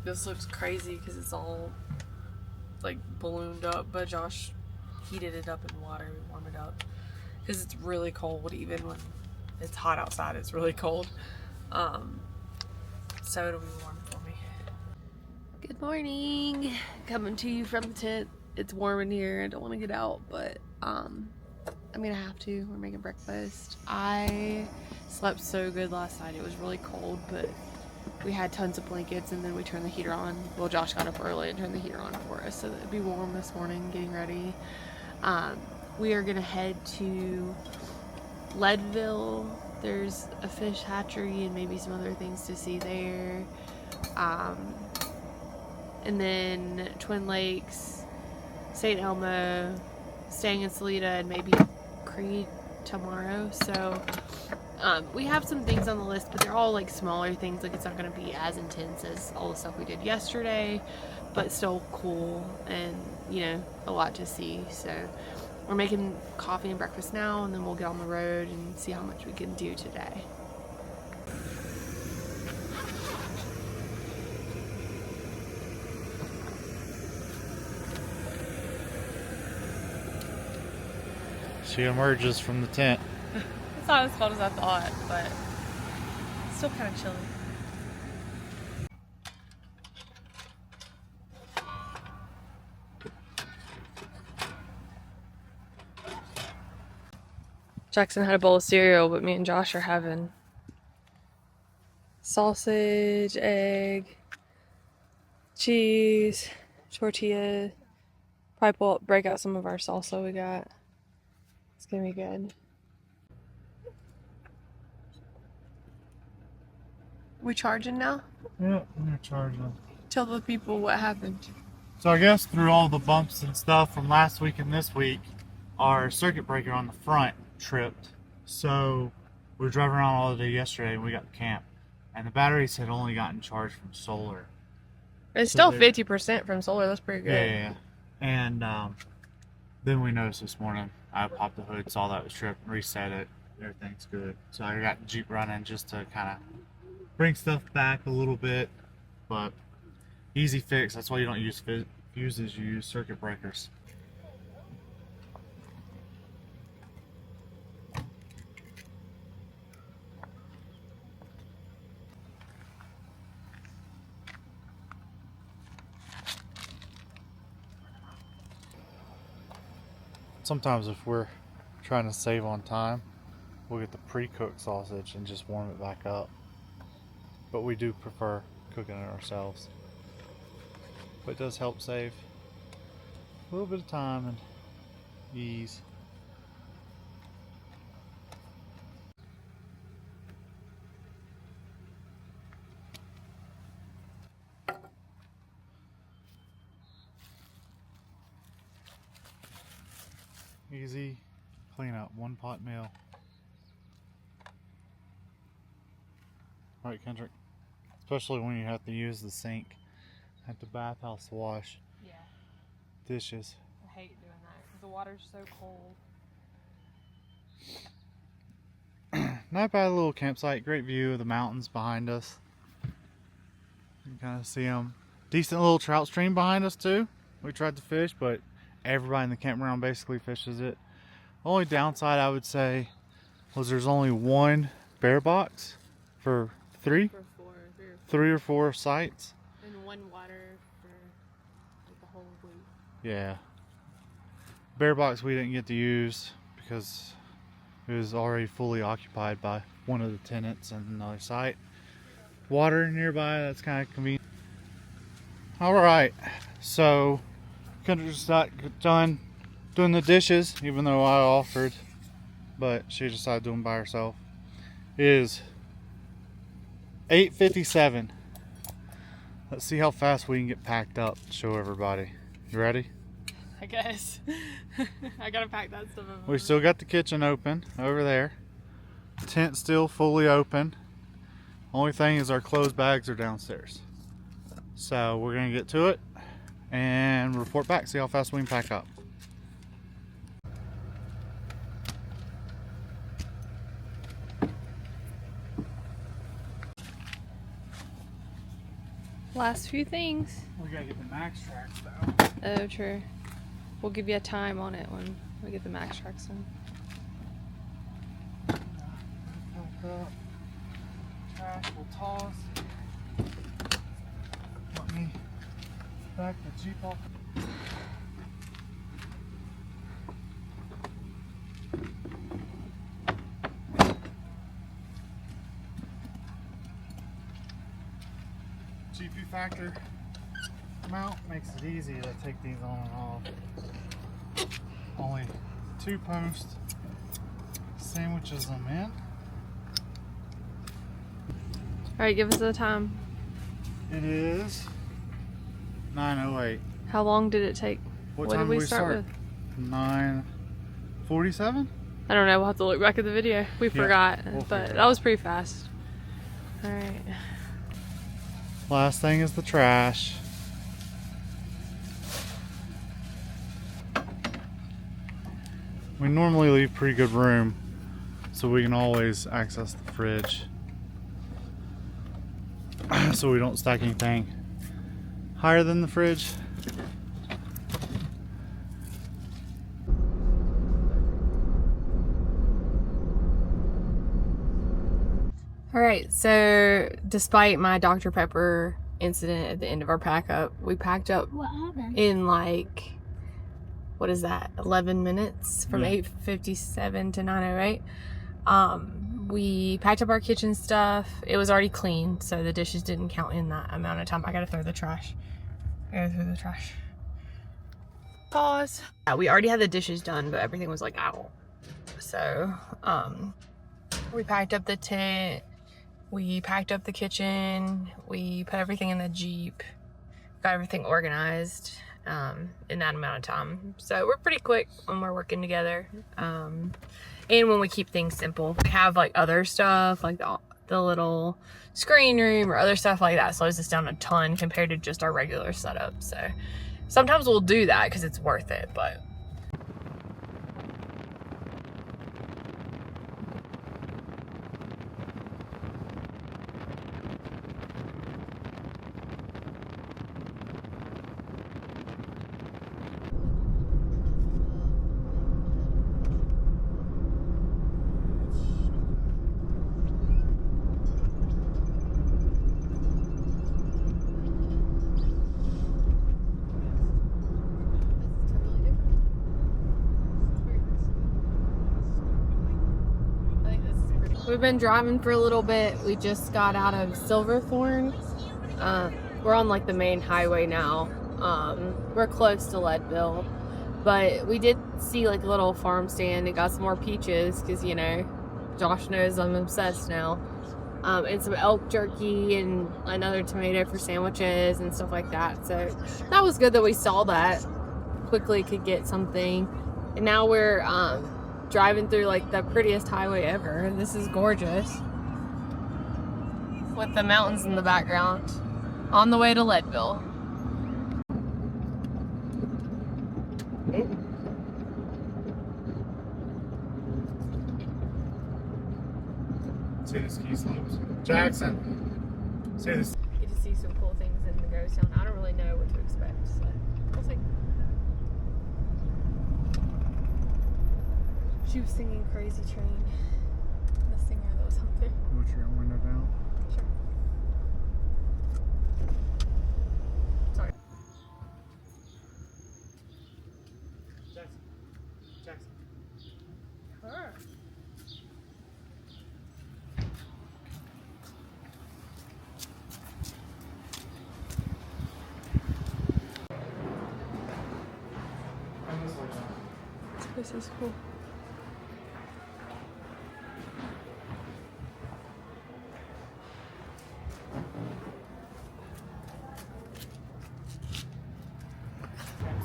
This looks crazy because it's all like ballooned up, but Josh heated it up in water and warmed it up because it's really cold. Even when it's hot outside, it's really cold. So it'll be warm for me. Good morning. Coming to you from the tent. It's warm in here. I don't want to get out, but I'm gonna have to. We're making breakfast. I slept so good last night. It was really cold, but we had tons of blankets, and then we turned the heater on. Well, Josh got up early and turned the heater on for us so that it'd be warm this morning, getting ready. We are gonna head to Leadville. There's a fish hatchery and maybe some other things to see there. And then Twin Lakes, Saint Elmo, staying in Salida, and maybe Creed tomorrow. So we have some things on the list, but they're all like smaller things. Like, it's not going to be as intense as all the stuff we did yesterday, but still cool and, you know, a lot to see. So we're making coffee and breakfast now, and then we'll get on the road and see how much we can do today. She emerges from the tent. It's not as cold as I thought, but it's still kind of chilly. Jackson had a bowl of cereal, but me and Josh are having sausage, egg, cheese, tortilla. Probably break out some of our salsa we got. It's gonna be good. We charging now? Yeah, I'm gonna charge them. Tell the people what happened. So I guess through all the bumps and stuff from last week and this week, our circuit breaker on the front tripped. So we were driving around all day yesterday and we got to camp. And the batteries had only gotten charged from solar. It's still 50% from solar. That's pretty good. Yeah. And then we noticed this morning, I popped the hood, saw that it was tripped, reset it, everything's good. So I got the Jeep running just to kind of bring stuff back a little bit, but easy fix. That's why you don't use fuses, you use circuit breakers. Sometimes if we're trying to save on time, we'll get the pre-cooked sausage and just warm it back up. But we do prefer cooking it ourselves. But it does help save a little bit of time and ease. Easy clean up, one pot meal. Right, Kendrick? Especially when you have to use the sink at the bathhouse to wash dishes. I hate doing that because the water's so cold. Not bad little campsite, great view of the mountains behind us. You can kind of see them. Decent little trout stream behind us too. We tried to fish, but everybody in the campground basically fishes it. Only downside I would say was there's only one bear box for three or four sites. And one water for like the whole week. Yeah. Bear box we didn't get to use because it was already fully occupied by one of the tenants and another site. Water nearby, that's kind of convenient. Alright, so Kendra just got done doing the dishes, even though I offered, but she decided to do them by herself. It is 8:57. Let's see how fast we can get packed up to show everybody. You ready? I guess. I gotta pack that stuff up. We still got the kitchen open over there. Tent still fully open. Only thing is our clothes bags are downstairs. So we're gonna get to it and report back, see how fast we can pack up. Last few things. We gotta get the max tracks though. Oh, true. We'll give you a time on it when we get the max tracks in. Trash will toss. Let me back the Jeep off. GP factor mount makes it easy to take these on and off. Only 2 posts sandwiches them in. Alright, give us the time. It is 9:08. How long did it take? What time time did we did we start start? 9:47? I don't know, we'll have to look back at the video. We forgot, we'll but figure it that was pretty fast. Alright. Last thing is the trash. We normally leave pretty good room so we can always access the fridge. So we don't stack anything higher than the fridge. Alright, so despite my Dr. Pepper incident at the end of our pack up, we packed up in like, what is that, 11 minutes from 8:57 to 9:08. We packed up our kitchen stuff. It was already clean, so the dishes didn't count in that amount of time. I gotta throw the trash. Pause. Yeah, we already had the dishes done, but everything was like out. So, we packed up the tent. We packed up the kitchen. We put everything in the Jeep. Got everything organized in that amount of time. So we're pretty quick when we're working together. And when we keep things simple. We have like other stuff, like the little screen room or other stuff like that slows us down a ton compared to just our regular setup. So sometimes we'll do that because it's worth it, but we've been driving for a little bit. We just got out of Silverthorne. We're on like the main highway now. We're close to Leadville, but we did see like a little farm stand and got some more peaches because, you know, Josh knows I'm obsessed now. And some elk jerky and another tomato for sandwiches and stuff like that. So that was good that we saw that. Quickly could get something. And now we're driving through like the prettiest highway ever. This is gorgeous. With the mountains in the background. On the way to Leadville. See the ski slopes. Jackson. See this. You get to see some cool things in the ghost town. I don't really know what to expect, so we'll see. She was singing Crazy Train. The singer that was out there. Put your window down. Sure. Sorry. Jackson. Jackson. Her. Come this way now. This is cool.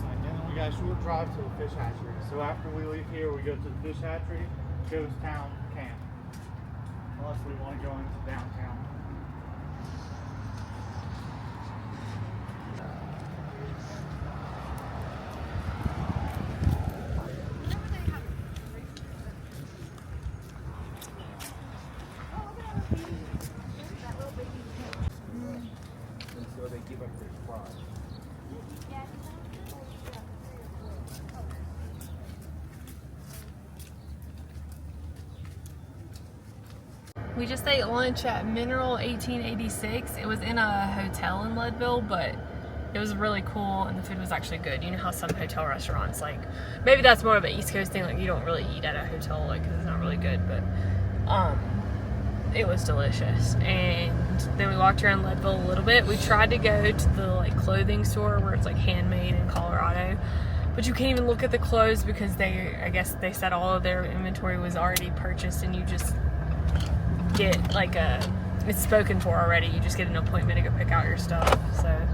And then we got a short drive to the fish hatchery. So after we leave here, we go to the fish hatchery, ghost town camp. Unless we want to go into downtown. We just ate lunch at Mineral 1886. It was in a hotel in Leadville, but it was really cool and the food was actually good. You know how some hotel restaurants, like, maybe that's more of an East Coast thing, like you don't really eat at a hotel, like, 'cause it's not really good, but it was delicious. And then we walked around Leadville a little bit. We tried to go to the like clothing store where it's like handmade in Colorado, but you can't even look at the clothes because I guess they said all of their inventory was already purchased and you just get like it's spoken for already. You just get an appointment to go pick out your stuff. So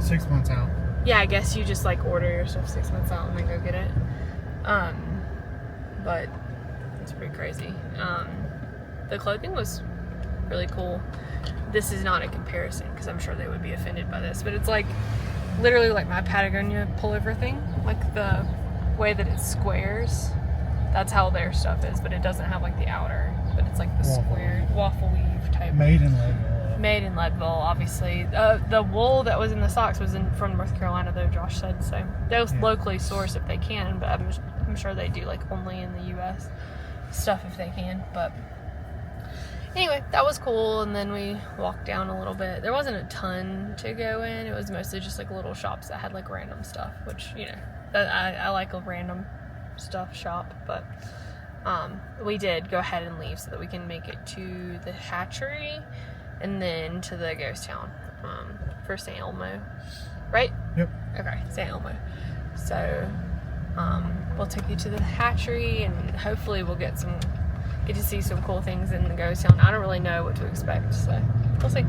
6 months out. yeah, I guess you just like order your stuff 6 months out and then go get it. But it's pretty crazy. The clothing was really cool. This is not a comparison because I'm sure they would be offended by this, but it's like literally like my Patagonia pullover thing, like the way that it squares. That's how their stuff is, but it doesn't have like the outer, but it's like the square waffle weave type. Made in Leadville. Made in Leadville, obviously. The wool that was in the socks was from North Carolina, though, Josh said. So those locally sourced if they can, but I'm sure they do like only in the U.S. stuff if they can. But anyway, that was cool. And then we walked down a little bit. There wasn't a ton to go in. It was mostly just like little shops that had like random stuff, which, you know, I like a random stuff shop. But we did go ahead and leave so that we can make it to the hatchery and then to the ghost town for Saint Elmo, right? Yep. Okay, Saint Elmo. So we'll take you to the hatchery and hopefully we'll get to see some cool things in the ghost town. I don't really know what to expect, so we'll see.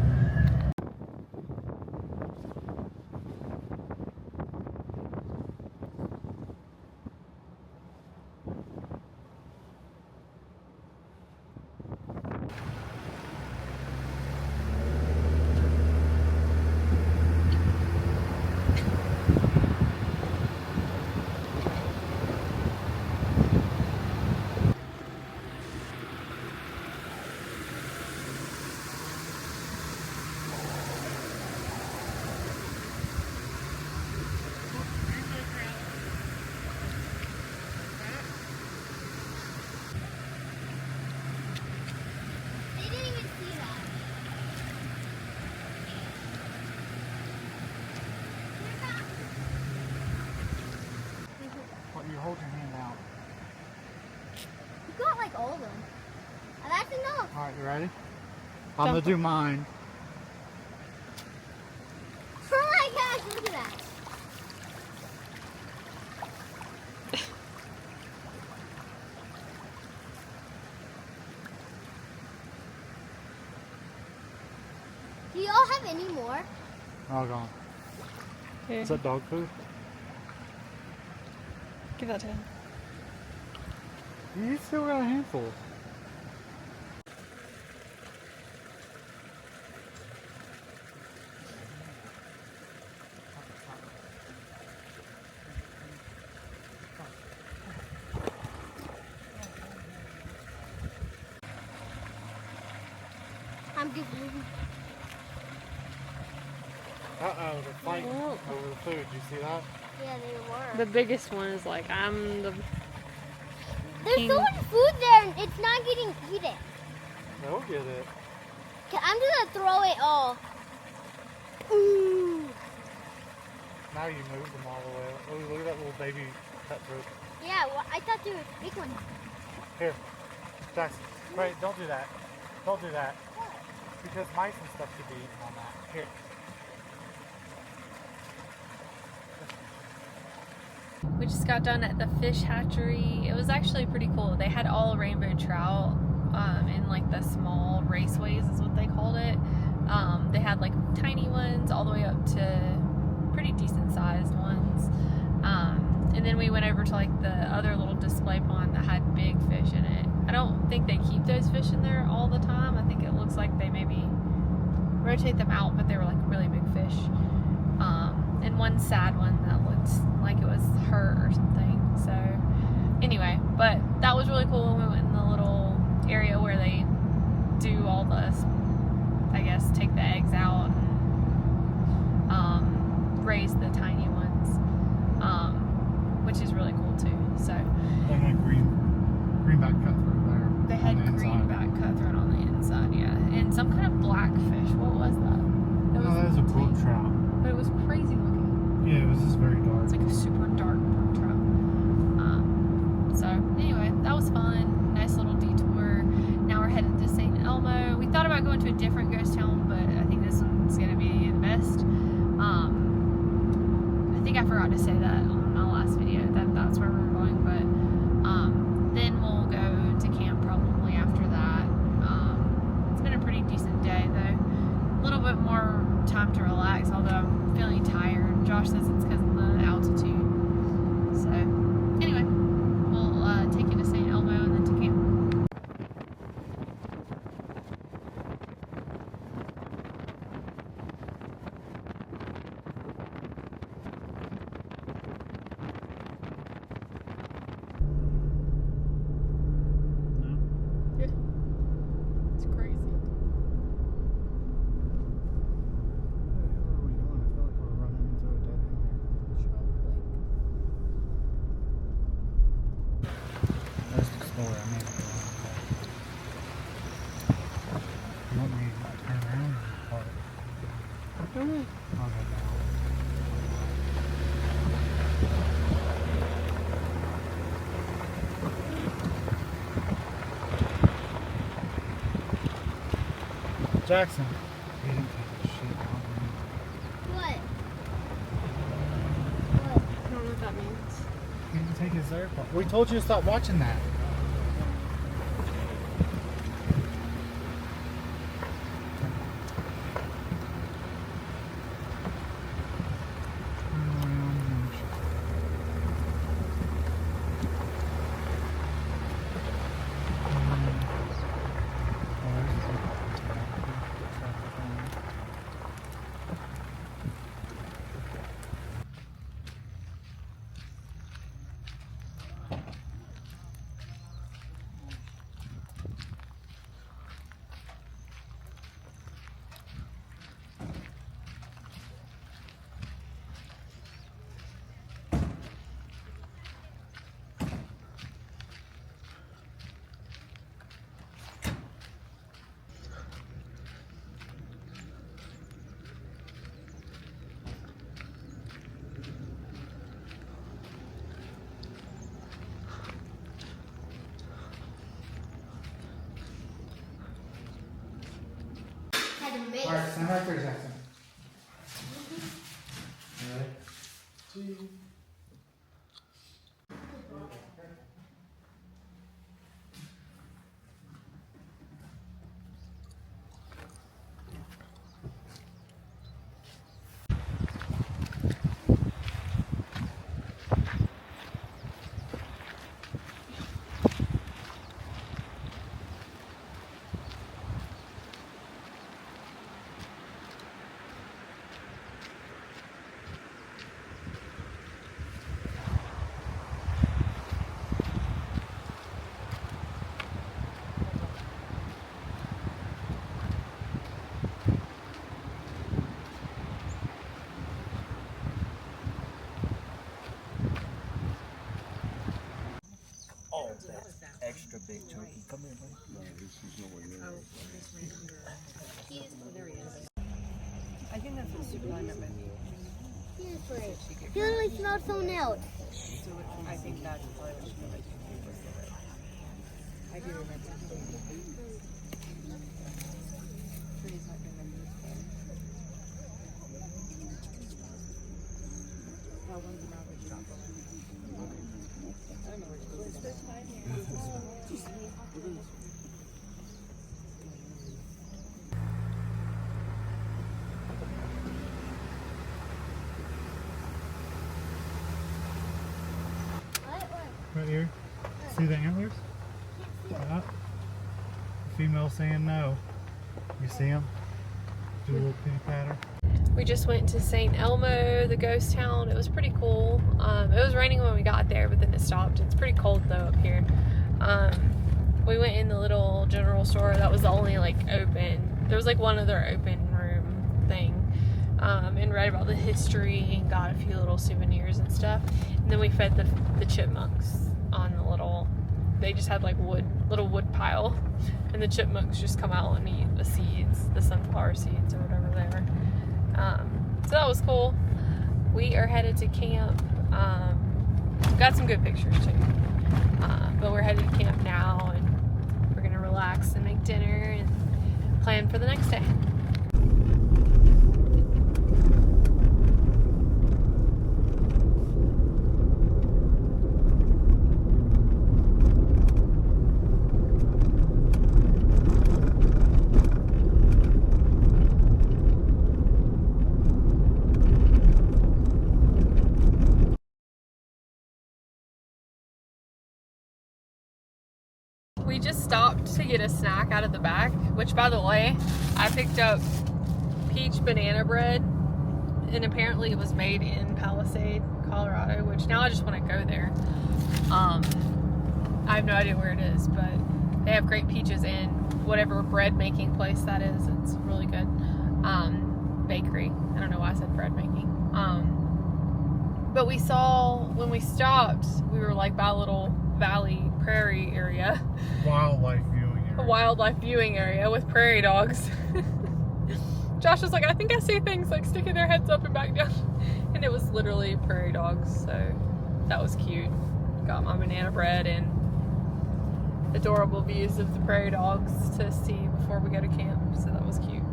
Hold your hand out. You got like all of them. And that's enough. Alright, you ready? I'm gonna do mine. Oh my gosh, look at that. Do y'all have any more? All gone. Here. Is that dog food? Give that to him. You still got a handful. I'm just moving. Uh-oh, they're fighting over the food. You see that? Yeah, they were. The biggest one is like, I'm the There's so much food there and it's not getting eaten. They'll get it. Okay, I'm just gonna throw it all. Ooh. Now you moved them all the way. Oh, look at that little baby cutthroat. Yeah, well, I thought they were big ones. Here, Jackson. Wait, don't do that. Don't do that. Because mice and stuff could be eaten on that. Here. We just got done at the fish hatchery. It was actually pretty cool. They had all rainbow trout in like the small raceways is what they called it. They had like tiny ones all the way up to pretty decent sized ones. And then we went over to like the other little display pond that had big fish in it. I don't think they keep those fish in there all the time. I think it looks like they maybe rotate them out, but they were like really big fish. And one sad one that looked like it was hurt or something. So anyway, but that was really cool. We went in the little area where they do all the, I guess, take the eggs out and raise the tiny ones, which is really cool too. So They had greenback cutthroat there. They had On the greenback cutthroat on the inside, yeah. And some kind of blackfish. What was that? Oh, that was a brook trout. But it was crazy looking. Yeah, it was just very dark. It's like a super dark brook trout. So anyway, that was fun. Nice little detour. Now we're headed to Saint Elmo. We thought about going to a different ghost town, but I think this one's gonna be the best. I think I forgot to say that on my last video that that's where we're going, but then we'll go to camp probably after that. It's been a pretty decent day though. A little bit more time to relax, although I'm feeling tired. Josh says it's because of the altitude. So anyway, we'll take you to St. Elmo and then to camp. No? Yeah. It's crazy. What the hell are we doing? I feel like we're running into a dead end here. Let's explore. I mean, you want me to turn around or I don't know. I'll go down. Jackson. He didn't take his shit off. What? I don't know what that means. He didn't take his AirPods. We told you to stop watching that. Had to make. Alright, stand right there, Jackson. Alright. Oh, that extra big turkey. Come here, buddy. I think that's what Superline meant by me. He literally smelled someone else. So I think that's probably what she meant by me. I do remember. Trees might remember. That one's an average drop. I don't know where it's supposed to be. Right here. See the antlers? Yeah. The female saying no. You see them? Do a little pity patter. We just went to Saint Elmo, the ghost town. It was pretty cool. It was raining when we got there, but then it stopped. It's pretty cold though up here. We went in the little general store. That was the only like open. There was like one other open room thing. And read about the history and got a few little souvenirs and stuff. And then we fed the chipmunks on the little they just had like little wood pile, and the chipmunks just come out and eat the seeds, the sunflower seeds or whatever they are. So that was cool. We are headed to camp. Got some good pictures too. But we're headed to camp now, and we're gonna relax and make dinner and plan for the next day. We just stopped to get a snack out of the back, which, by the way, I picked up peach banana bread, and apparently it was made in Palisade, Colorado, which now I just want to go there. I have no idea where it is, but they have great peaches in whatever bread making place that is. It's really good. Bakery. I don't know why I said bread making. But we saw, when we stopped, we were like by a little valley prairie area. Wildlife viewing area. A wildlife viewing area with prairie dogs. Josh was like, I think I see things like sticking their heads up and back down. And it was literally prairie dogs, so that was cute. Got my banana bread and adorable views of the prairie dogs to see before we go to camp, so that was cute.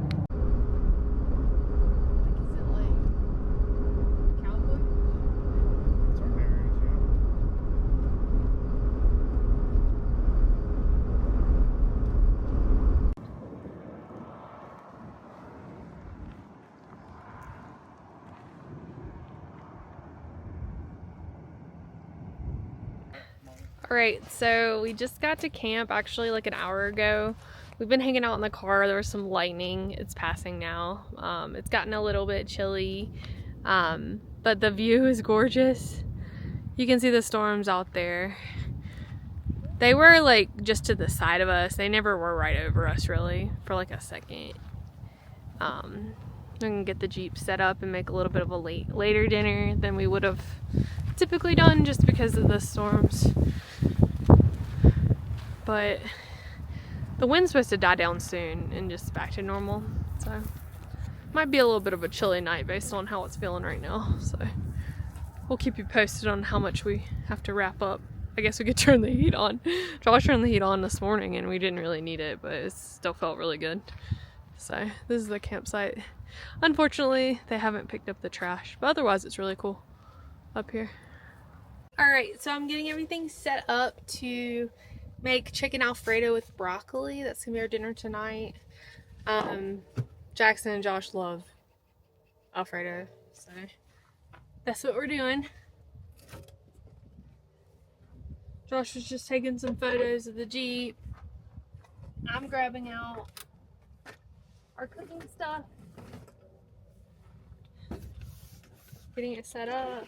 Alright, so we just got to camp actually like an hour ago. We've been hanging out in the car. There was some lightning. It's passing now. It's gotten a little bit chilly, but the view is gorgeous. You can see the storms out there. They were like just to the side of us. They never were right over us really for like a second. I'm gonna get the Jeep set up and make a little bit of a later dinner than we would have typically done just because of the storms. But the wind's supposed to die down soon and just back to normal, so might be a little bit of a chilly night based on how it's feeling right now. So we'll keep you posted on how much we have to wrap up. I guess we could turn the heat on. Josh turned the heat on this morning and we didn't really need it, but it still felt really good. So this is the campsite. Unfortunately, they haven't picked up the trash, but otherwise it's really cool up here. Alright, so I'm getting everything set up to make chicken Alfredo with broccoli. That's gonna be our dinner tonight. Jackson and Josh love Alfredo, so that's what we're doing. Josh was just taking some photos of the Jeep. I'm grabbing out our cooking stuff, getting it set up.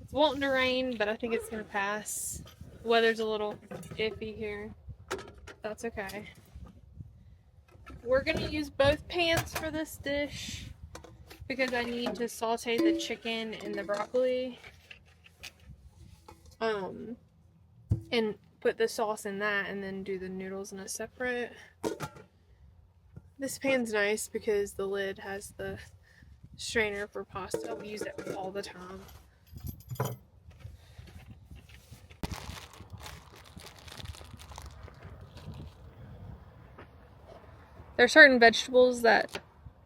It's wanting to rain, but I think it's gonna pass. The weather's a little iffy here. That's okay. We're gonna use both pans for this dish because I need to saute the chicken and the broccoli. And put the sauce in that and then do the noodles in a separate. This pan's nice because the lid has the strainer for pasta. We use it all the time. There are certain vegetables that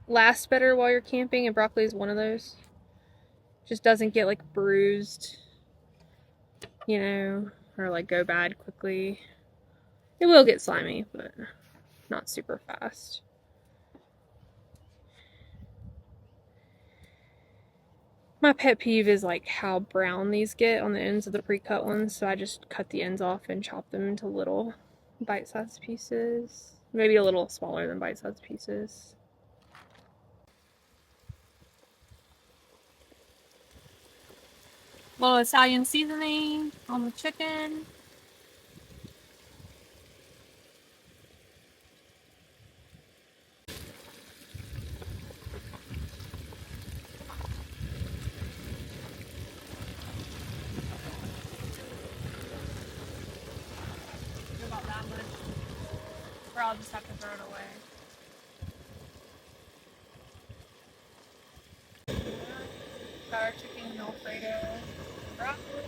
last better while you're camping, and broccoli is one of those. Just doesn't get like bruised, you know, or like go bad quickly. It will get slimy, but not super fast. My pet peeve is like how brown these get on the ends of the pre-cut ones, so I just cut the ends off and chop them into little bite-sized pieces. Maybe a little smaller than bite-sized pieces. A little Italian seasoning on the chicken. Or I'll just have to throw it away. Got our chicken Alfredo, broccoli.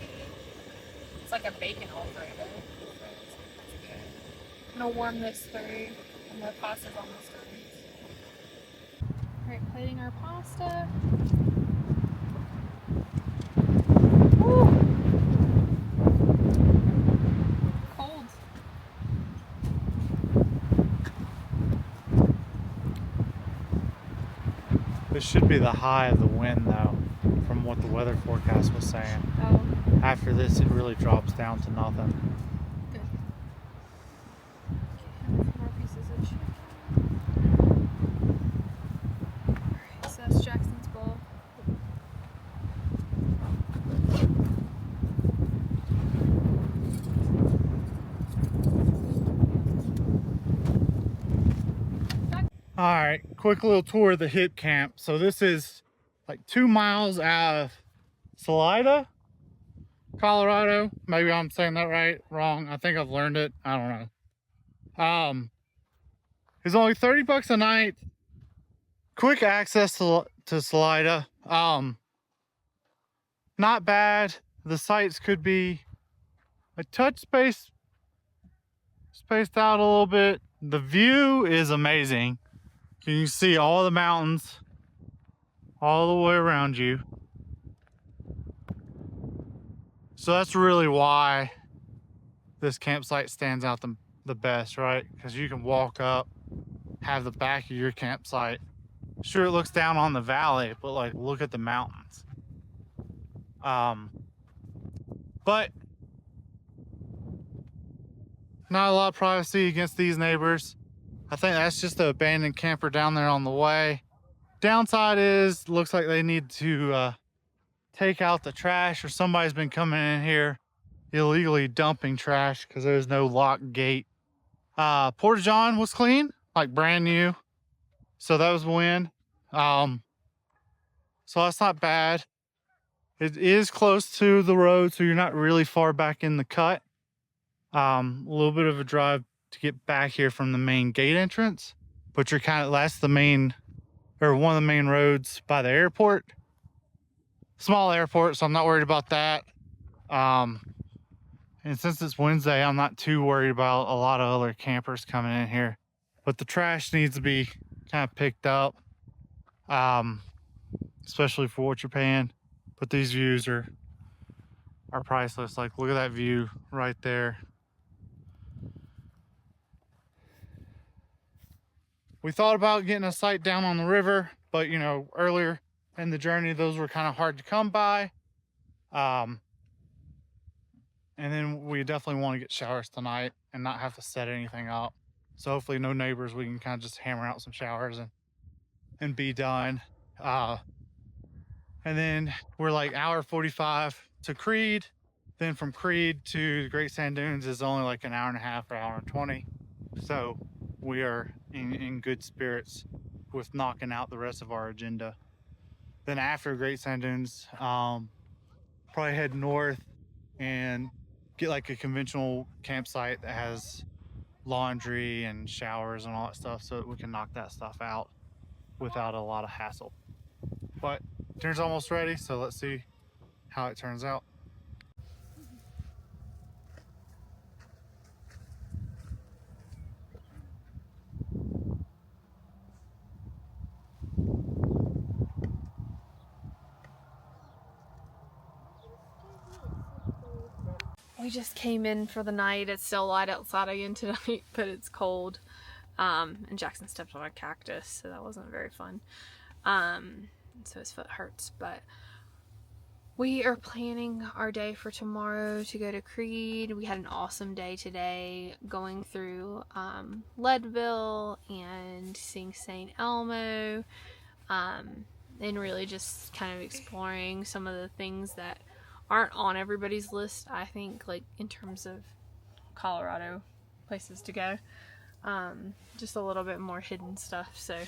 It's like a bacon Alfredo. So it's good. I'm gonna warm this through, and the pasta's almost done. Alright, plating our pasta. Woo! Cold. This should be the high of the wind though, from what the weather forecast was saying. Oh, After this, it really drops down to nothing. good. Okay, have a few more pieces of chicken. Alright, so that's Jackson's bowl. All right, quick little tour of the HipCamp. So this is like 2 miles out of Salida, Colorado. Maybe I'm saying that right, wrong. I think I've learned it. I don't know. It's only 30 bucks a night. Quick access to Salida. Not bad. The sites could be a touch spaced out a little bit. The view is amazing. You can see all the mountains all the way around you. So that's really why this campsite stands out the best, right? Because you can walk up, have the back of your campsite. Sure, it looks down on the valley, but like look at the mountains. But not a lot of privacy against these neighbors. I think that's just the abandoned camper down there on the way. Downside is, looks like they need to take out the trash, or somebody's been coming in here illegally dumping trash because there's no locked gate. Porta John was clean, like brand new. So that was a win. So that's not bad. It is close to the road, so you're not really far back in the cut. A little bit of a drive to get back here from the main gate entrance, but you're that's the main, or one of the main roads by the airport. Small airport, so I'm not worried about that. And since it's Wednesday, I'm not too worried about a lot of other campers coming in here, but the trash needs to be kind of picked up, especially for what you're paying. But these views are priceless. Like, look at that view right there. We thought about getting a site down on the river, but you know, earlier in the journey, those were kind of hard to come by. And then we definitely want to get showers tonight and not have to set anything up. So hopefully no neighbors, we can kind of just hammer out some showers and be done. And then we're like hour 45 to Creed. Then from Creed to the Great Sand Dunes is only like an hour and a half or hour and 20. So we are in good spirits with knocking out the rest of our agenda. Then after Great Sand Dunes, probably head north and get like a conventional campsite that has laundry and showers and all that stuff, so that we can knock that stuff out without a lot of hassle. But dinner's almost ready, so let's see how it turns out. We just came in for the night. It's still light outside again tonight, but it's cold. And Jackson stepped on a cactus, so that wasn't very fun. So his foot hurts, but we are planning our day for tomorrow to go to Creed. We had an awesome day today going through Leadville and seeing Saint Elmo, and really just kind of exploring some of the things that aren't on everybody's list, I think, like in terms of Colorado places to go. Just a little bit more hidden stuff. So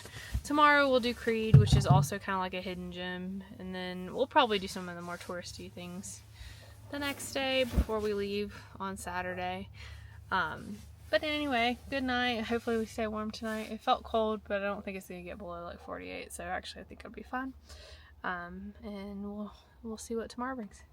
tomorrow we'll do Creed, which is also kind of like a hidden gem, and then we'll probably do some of the more touristy things the next day before we leave on Saturday. But anyway, good night. Hopefully we stay warm tonight. It felt cold, but I don't think it's gonna get below like 48. So actually, I think it'll be fine. And we'll see what tomorrow brings.